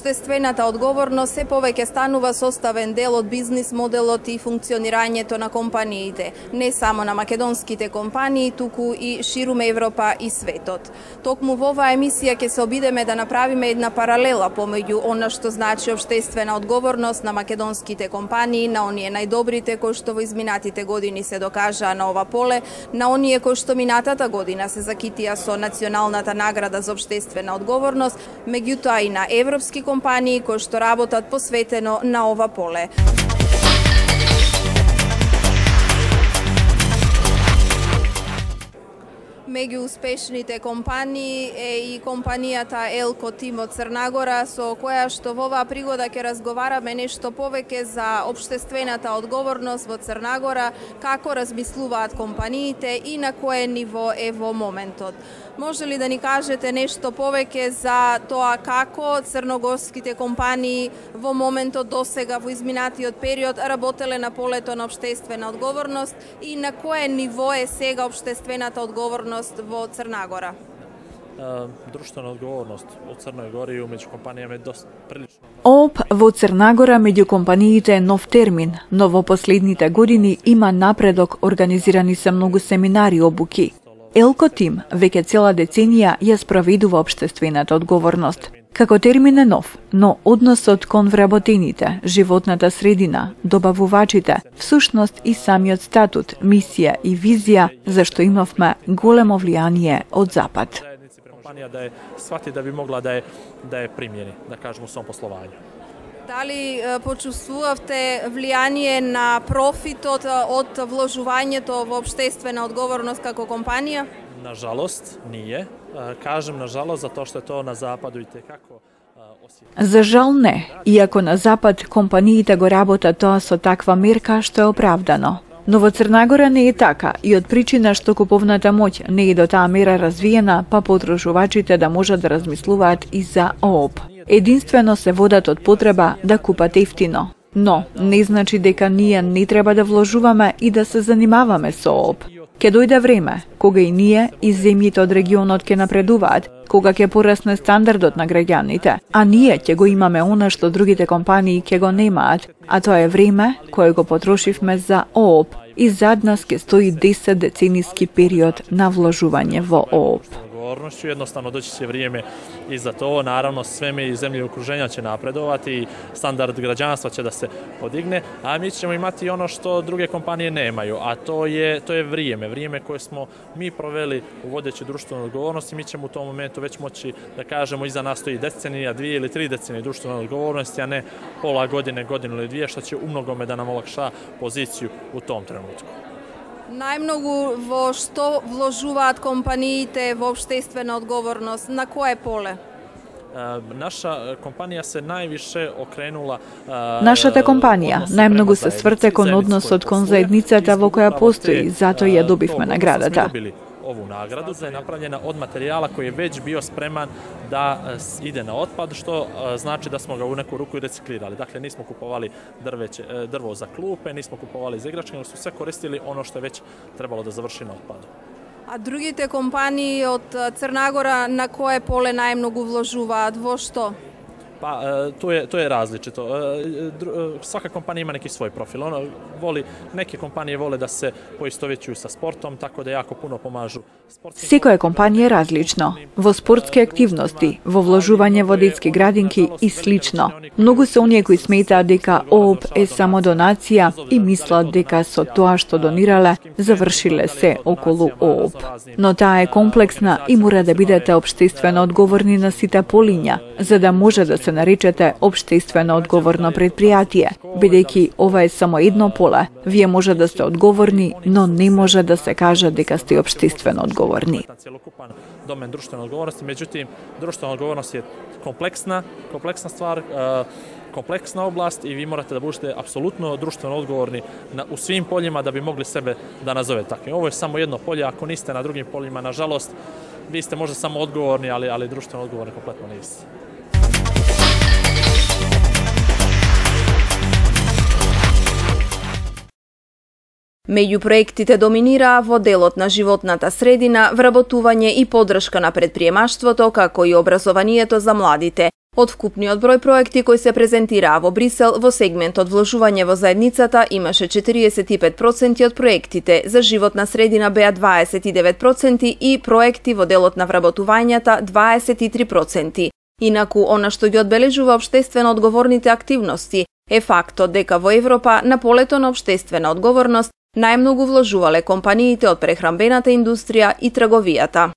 Обштествената одговорност се повеќе станува составен дел од бизнис моделот и функционирањето на компаниите, не само на македонските компании, туку и ширум Европа и светот. Токму во оваа емисија ќе се обидеме да направиме една паралела помеѓу она што значи обштествена одговорност на македонските компании, на оние најдобрите кои што во изминатите години се докажаа на ова поле, на оние кои што минатата година се закитија со националната награда за обштествена одговорност, меѓутоа и на европски компании кои што работат посветено на ова поле. Меѓу успешните компании е и компанијата Елко Тим од Црнагора, со која што во оваа пригода ќе разговараме нешто повеќе за обштествената одговорност во Црнагора, како размислуваат компаниите и на кое ниво е во моментот. Може ли да ни кажете нешто повеќе за тоа како црногорските компании во моментот досега во изминатиот период работеле на полето на обштествена одговорност и на кое ниво е сега обштествената одговорност во Црнагора? Друштвена одговорност во Црној Гори и меѓу компанијами е доста прилично. ООП во Црнагора меѓу компаниите е нов термин, но во последните години има напредок, организирани се многу семинари и обуки. Елко Тим веќе цела деценија ја спроведува обштествената одговорност. Како термин е нов, но односот кон вработените, животната средина, добавувачите, всушност и самиот статут, мисија и визија, зашто имавме големо влијание од Запад. Компанија да е свати да би могла да е примјени, да кажем, у својом послованju. Дали почувствувавте влијание на профитот од вложувањето во обштествена одговорност како компанија? Нажалост, nije. Кажем нажалост затоа што е тоа на Западу и текако осетливо. За жал не, иако на Запад компаниите го работат тоа со таква мерка што е оправдано. Но во Црнагора не е така и од причина што куповната моќ не е до таа мера развиена, па потрушувачите да можат да размислуваат и за ООП. Единствено се водат од потреба да купат ефтино. Но не значи дека ние не треба да вложуваме и да се занимаваме со ООП. Ке дојде време кога и ние и земјите од регионот ќе напредуваат, кога ќе порасне стандардот на граѓаните, а ние ќе го имаме она што другите компании ќе го немаат, а тоа е време кое го потрошивме за ООП и зад нас ќе стои 10 децениски период на вложување во ООП. Jednostavno doći će vrijeme i za to, naravno sve mi zemlje okruženja će napredovati i standard građanstva će da se podigne, a mi ćemo imati ono što druge kompanije nemaju, a to je vrijeme koje smo mi proveli uvodeći društvenu odgovornost i mi ćemo u tom momentu već moći da kažemo iza nas stoji decenija, 2 ili 3 decenije društvene odgovornosti, a ne pola godine, godinu ili dvije, što će umnogome da nam olakša poziciju u tom trenutku. Најмногу во што вложуваат компаниите во обштествена одговорност, на кое поле? Наша компанија се највише окренула. Нашата компанија најмногу се сврте кон односот кон заедницата во која постои, затоа ја добивме наградата. Ovu nagradu da je napravljena od materijala koji je već bio spreman da ide na otpad, što znači da smo ga u neku ruku i reciklirali. Dakle, nismo kupovali drvo za klupe, nismo kupovali za igračke, nego su sve koristili ono što je već trebalo da završi na otpadu. А другите компании од Црнагора на кое поле најмногу вложуваат, во што? Pa, to je različito. Svaka kompanija ima neki svoj profil. Neke kompanije vole da se poistovećuju sa sportom, tako da jako puno pomažu. Секоја компанија е различно. Во спортски активности, во вложување во детски градинки и слично. Многу се оние кои сметаат дека ООП е само донација и мислат дека со тоа што донирале, завршиле се околу ООП. Но таа е комплексна и мора да бидете обштествено одговорни на сите полиња, за да може да се наречете обштествено одговорно предпријатие, бидејќи ова е само едно поле. Вие може да сте одговорни, но не може да се каже дека сте обштествено одговорни. Cjelokupan domen društvene odgovornosti, međutim, društvena odgovornost je kompleksna stvar, kompleksna oblast i vi morate da budete apsolutno društveno odgovorni u svim poljima da bi mogli sebe da nazovete takvim. Ovo je samo jedno polje, ako niste na drugim poljima, nažalost, vi ste možda samo odgovorni, ali društveno odgovorni kompletno niste. Меѓу проектите доминираа во делот на животната средина, вработување и поддршка на претприемаштвото, како и образованието за младите. Откупниот број проекти кои се презентираа во Брисел во сегментот вложување во заедницата имаше 45% од проектите, за животна средина беа 29% и проекти во делот на вработувањата 23%. Инаку, она што ги одбележува општествено одговорните активности е фактот дека во Европа на полето на општествена одговорност најмногу вложувале компаниите од прехранбената индустрија и трговијата.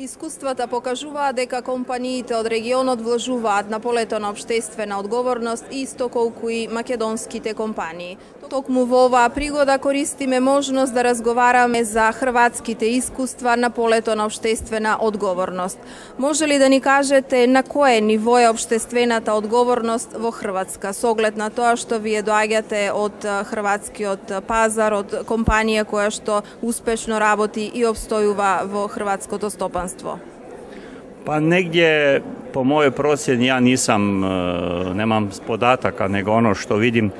Искуствата покажуваа дека компаниите од регионот вложуваат на полето на општествена одговорност исто колку и македонските компании. Токму во оваа пригода користиме можност да разговараме за хрватските искуства на полето на општествена одговорност. Може ли да ни кажете на кое ниво е општествената одговорност во Хрватска, со оглед на тоа што вие доаѓате од хрватскиот пазар, од компанија која што успешно работи и обстојува во хрватското стопанство? Pa negdje, po mojoj procjeni, ja nemam podataka, nego ono što vidim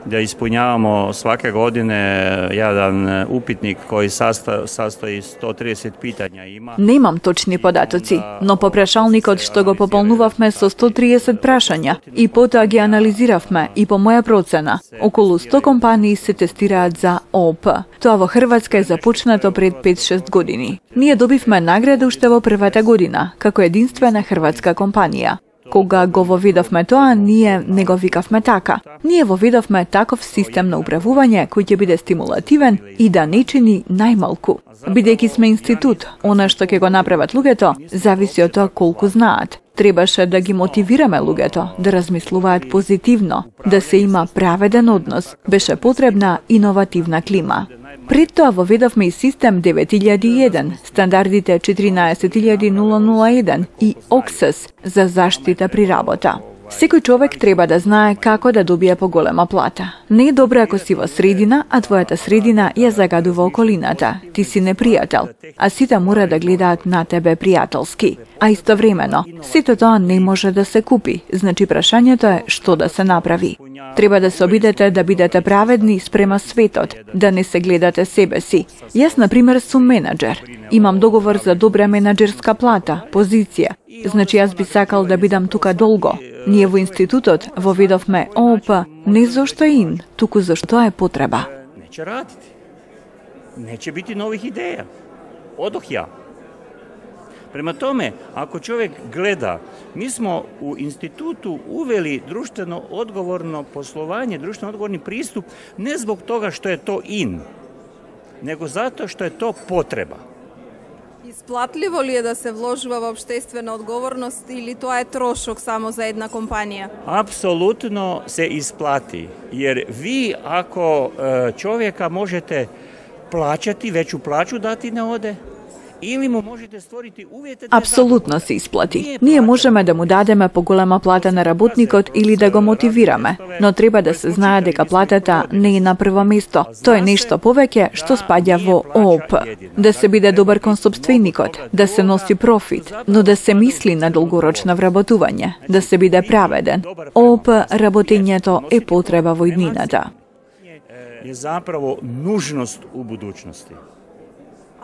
da ispunjavamo svake godine jedan upitnik koji sastoji 130 pitanja. Немам точни податоци, но по прашалникот што го пополнувавме со 130 прашања и потоа ги анализиравме и по моја процена, околу 100 компании се тестираат за ООП. Тоа во Хрватска е започнато пред 5-6 години. Ние добивме награда уште во првата година, како единствена хрватска компанија. Кога го воведовме тоа, ние не го викавме така. Ние воведовме таков систем на управување кој ќе биде стимулативен и да не чини најмалку. Бидејќи сме институт, она што ќе го направат луѓето, зависи од тоа колку знаат. Требаше да ги мотивираме луѓето да размислуваат позитивно, да се има праведен однос. Беше потребна иновативна клима. Пред тоа воведовме и систем 9001, стандардите 14001 и ОКСС за заштита при работа. Секој човек треба да знае како да добие поголема плата. Не е добро ако си во средина, а твојата средина ја загадува околината. Ти си непријател, а сите мора да гледаат на тебе пријателски. А истовремено, сето тоа не може да се купи, значи прашањето е што да се направи. Треба да се обидете да бидете праведни спрема светот, да не се гледате себе си. Јас, например, сум менаџер. Имам договор за добра менаџерска плата, позиција. Значи јас би сакал да бидам тука долго. Ние во институтот воведовме ООП не зашто е ин, туку зашто е потреба. Neće raditi. Neće biti novih ideja. Odoh ja. Prema tome, ako čovjek gleda, mi smo u institutu uveli društveno odgovorno poslovanje, društveno odgovorni pristup, ne zbog toga što je to in, nego zato što je to potreba. Isplатливо ли е да се вложува во општествена одговорност или тоа е трошок само за една компанија? Apsolutno se isplati, jer vi ako čovjeka možete plaćati, veću plaću dati ne ode, ili mu možete stvoriti uvjete da Апсолутно се исплати. Ние можеме да му дадеме поголема плата на работникот или да го мотивираме, но треба да се знае дека платата не е на прво место. Тоа е нешто повеќе што спаѓа во ООП. Да се биде добар кон сопственикот, да се носи профит, но да се мисли на долгорочно вработување, да се биде праведен. ООП работењето е потреба во иднината. je zapravo nužnost u budućnosti.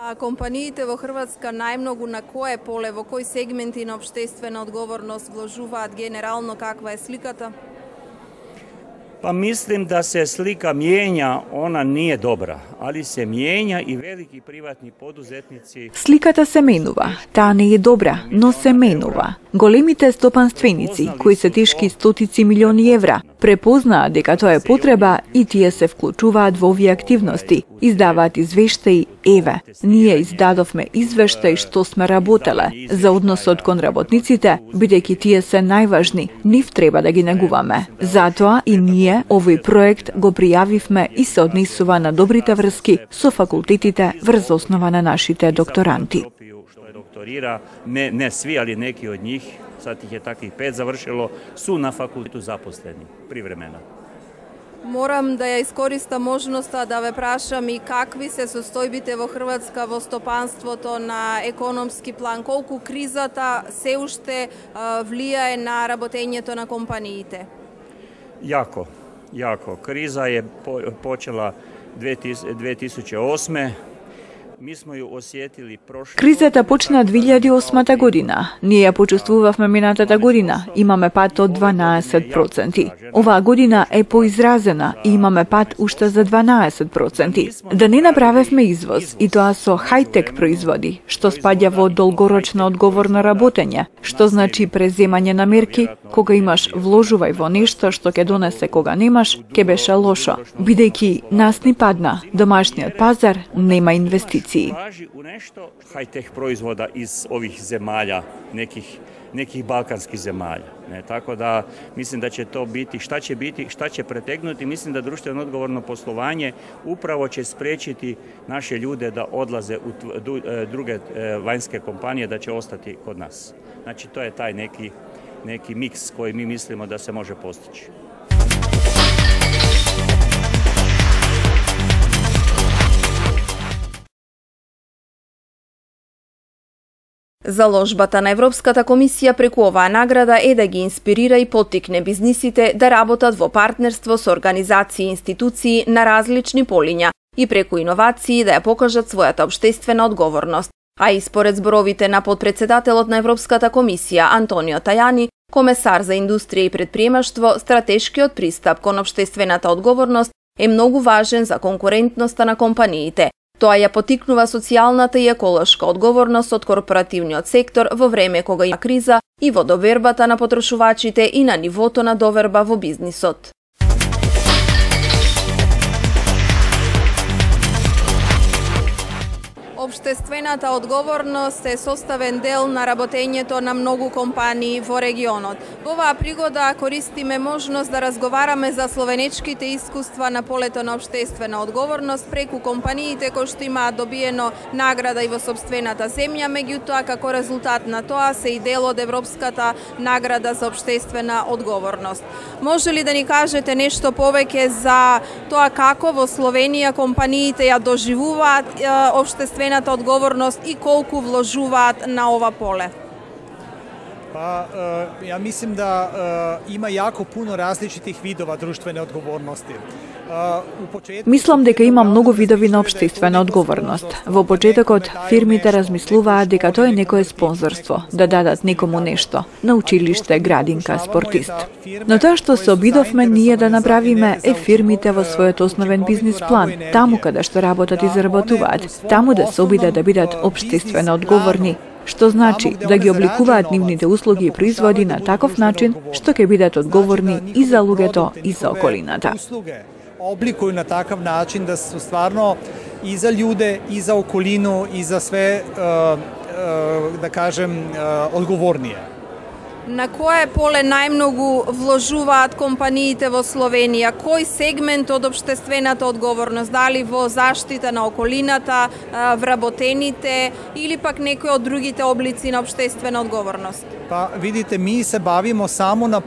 А компаниите во Хрватска најмногу на кое поле, во кои сегменти на општествена одговорност вложуваат генерално, каква е сликата? Pa mislim da se slika mijenja, ona nije dobra, ali se mijenja i veliki privatni poduzetnici. Сликата се менува. Таа не е добра, но се менува. Големите стопанственици, кои се тешки стотици милиони евра, препознаат дека тоа е потреба и тие се вклучуваат во овие активности. Издаваат извештаи, еве, ние издадовме извештаи што сме работеле за односот кон работниците, бидејќи тие се најважни, нив треба да ги негуваме. Затоа и ние овој проект го пријавивме и се однесува на добрите врски со факултетите врз основа на нашите докторанти. Ne svi, ali neki od njih, sad ih je takvih 5 završilo, su na fakultetu zaposleni, privremeno. Морам да ја искористам можноста да ве прашам и какви се состојбите во Хрватска во стопанството на економски план, колку кризата се уште влијае на работењето на компаниите? Jako. Kriza je počela 2008. Кризата почна 2008 година. Ние ја почувствувавме минатата година. Имаме пат од 12%. Оваа година е поизразена и имаме пат уште за 12%. Да не направевме извоз, и тоа со хајтек производи, што спаѓа во долгорочно одговорно работење, што значи преземање на мерки, кога имаш вложувај во нешто што ќе донесе кога немаш, ќе беше лошо, бидејќи нас ни падна, домашниот пазар нема инвестиции. High-tech proizvoda iz ovih zemalja, nekih balkanskih zemalja. Tako da mislim da će to biti, šta će pretegnuti, mislim da društveno odgovorno poslovanje upravo će spriječiti naše ljude da odlaze u druge vanjske kompanije, da će ostati kod nas. Znači to je taj neki miks koji mi mislimo da se može postići. Заложбата на Европската комисија преку оваа награда е да ги инспирира и поттикне бизнисите да работат во партнерство со организации и институции на различни полиња и преку иновации да ја покажат својата општествена одговорност. А и според зборовите на подпредседателот на Европската комисија Антонио Тајани, комесар за индустрија и предприемаштво, стратешкиот пристап кон општествената одговорност е многу важен за конкурентноста на компаниите. Тоа ја потикнува социјалната и еколошка одговорност од корпоративниот сектор во време кога има криза и во довербата на потрошувачите и на нивото на доверба во бизнисот. Општествената одговорност е составен дел на работењето на многу компании во регионот. Во оваа пригода користиме можност да разговараме за словенечките искуства на полето на општествена одговорност преку компаниите кои што имаат добиено награда и во сопствената земја, меѓутоа како резултат на тоа се и дел од Европската награда за општествена одговорност. Може ли да ни кажете нешто повеќе за тоа како во Словенија компаниите ја доживуваат општествена одговорност и колку вложуваат на ова поле? Pa, ja mislim da ima jako puno različitih vidova društvene odgovornosti. Мислам дека има многу видови на општествена одговорност. Во почетокот, фирмите размислуваат дека тоа е некое спонзорство, да дадат некому нешто, на училиште, градинка, спортист. Но тоа што се обидовме ние да направиме е фирмите во својот основен бизнис план, таму каде што работат и заработуваат, таму да се обидат да бидат општествено одговорни, што значи да ги обликуваат нивните услуги и производи на таков начин што ќе бидат одговорни и за луѓето и за околината. Oblikuju na takav način da su stvarno i za ljude, i za okolinu, i za sve, da kažem, odgovornije. На кое поле најмногу вложуваат компаниите во Словенија? Кој сегмент од општествената одговорност? Дали во заштита на околината, вработените или пак некои од другите облици на општествена одговорност? Pa vidite, mi se bavimo samo na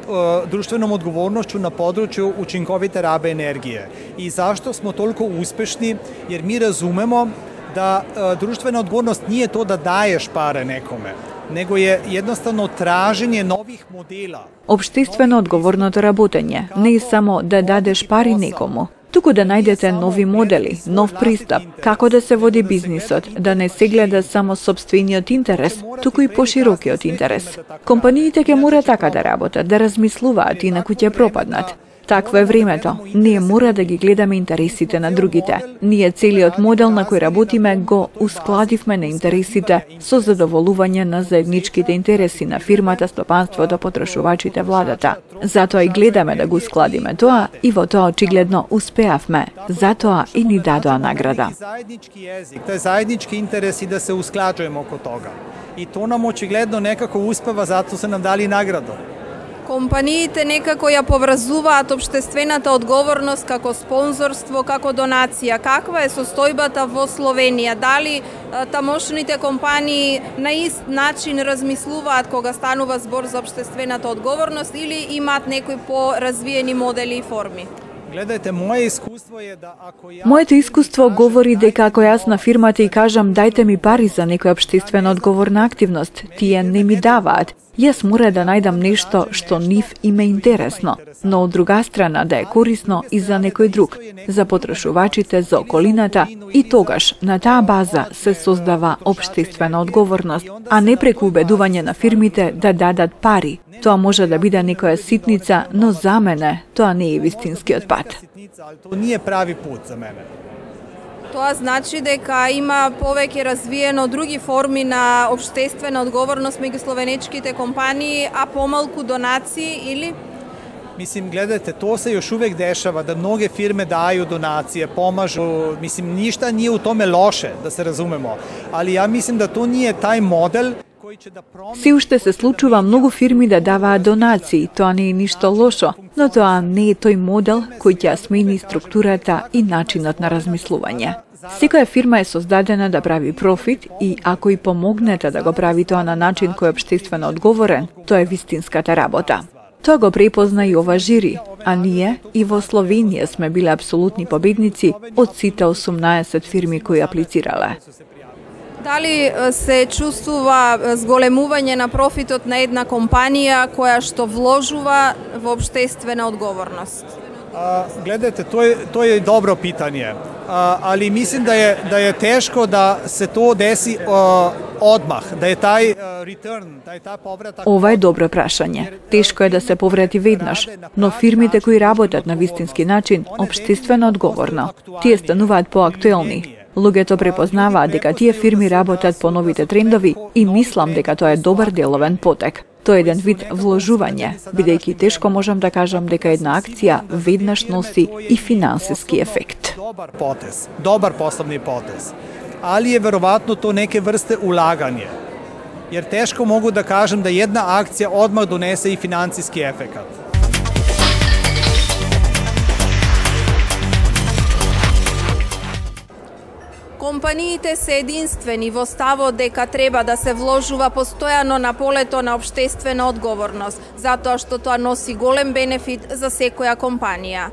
društvenom odgovornošću na području učinkovite rabe energije. I zašto smo toliko uspešni? Jer mi razumemo da društvena odgovornost nije to da daješ pare nekome, nego je jednostavno traženje novih modela. Општествено одговорното работење не е само да дадеш пари некому, туку да најдете нови модели, нов пристап, како да се води бизнисот, да не се гледа само сопствениот интерес, туку и поширокиот интерес. Компаниите ќе мора така да работат, да размислуваат, инаку ќе пропаднат. Такво е времето. Ние мора да ги гледаме интересите на другите. Ние целиот модел на кој работиме го ускладивме на интересите со задоволување на заедничките интереси на фирмата, стопанството, потрошувачите, владата. Затоа и гледаме да го ускладиме тоа и во тоа очигледно успеавме. Затоа и ни дадоа награда. Тај заеднички интерес и да се усклаđujemo oko toga. И то нам очигледно некако успева, затоа се нам дали награду. Компаниите некако ја поврзуваат општествената одговорност како спонзорство, како донација. Каква е состојбата во Словенија? Дали тамошните компании на ист начин размислуваат кога станува збор за општествената одговорност или имаат некои поразвиени модели и форми? Гледајте, моје искуство е да ако ја... Моето искуство говори дека ако јас на фирмата и кажам дајте ми пари за некоја општествено одговорна активност, тие не ми даваат. Јас мора да најдам нешто што нив им е интересно, но од друга страна да е корисно и за некој друг, за потрошувачите, за околината и тогаш на таа база се создава општествена одговорност, а не преку убедување на фирмите да дадат пари. Тоа може да биде некоја ситница, но за мене тоа не е вистинскиот пат. Тоа не е прави пут за мене. Тоа значи дека има повеќе развиено други форми на општествена одговорност меѓу словенечките компании, а помалку донации или? Mislim, gledajte, to se još uvek dešava, da mnoge firme daju donacije, pomažu, mislim, ništa nije u tome loše, da se razumemo, ali ja mislim da to nije taj model koji će da promeni... Се уште се случува многу фирми да даваат донации, тоа не е ништо лошо, но тоа не е тој модел кој ќе смени структурата и начинот на размислување. Секоја фирма е создадена да прави профит и ако и помогнете да го прави тоа на начин кој е општествено одговорен, тоа е вистинската работа. Тоа го препозна и ова жири, а ние и во Словенија сме биле апсолутни победници од сите 18 фирми кои аплицирале. Дали се чувствува зголемување на профитот на една компанија која што вложува во општествена одговорност? Gledajte, to je dobro pitanje, ali mislim da je teško da se to desi odmah, da je taj return, taj povratak... Ова е добро прашање. Тешко е да се поврати веднаш, но фирмите кои работат на вистински начин, општествено одговорно, тие стануваат поактуелни. Луѓето препознаваат дека тие фирми работат по новите трендови и мислам дека тоа е добар деловен потек. Тоа е еден вид вложување, бидејќи тешко можам да кажам дека една акција веднаш носи и финансиски ефект. Dobar poslovni potez, ali je verovatno to neke vrste ulaganje, jer teško mogu da kažem da jedna akcija odmah donese i finansijski efekat. Компаниите се единствени во ставот дека треба да се вложува постојано на полето на општествена одговорност, затоа што тоа носи голем бенефит за секоја компанија.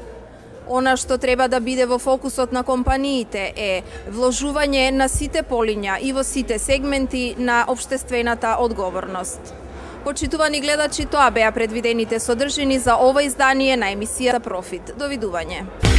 Она што треба да биде во фокусот на компаниите е вложување на сите полиња и во сите сегменти на општествената одговорност. Почитувани гледачи, тоа беа предвидените содржини за ова издание на емисија Профит. Довидување.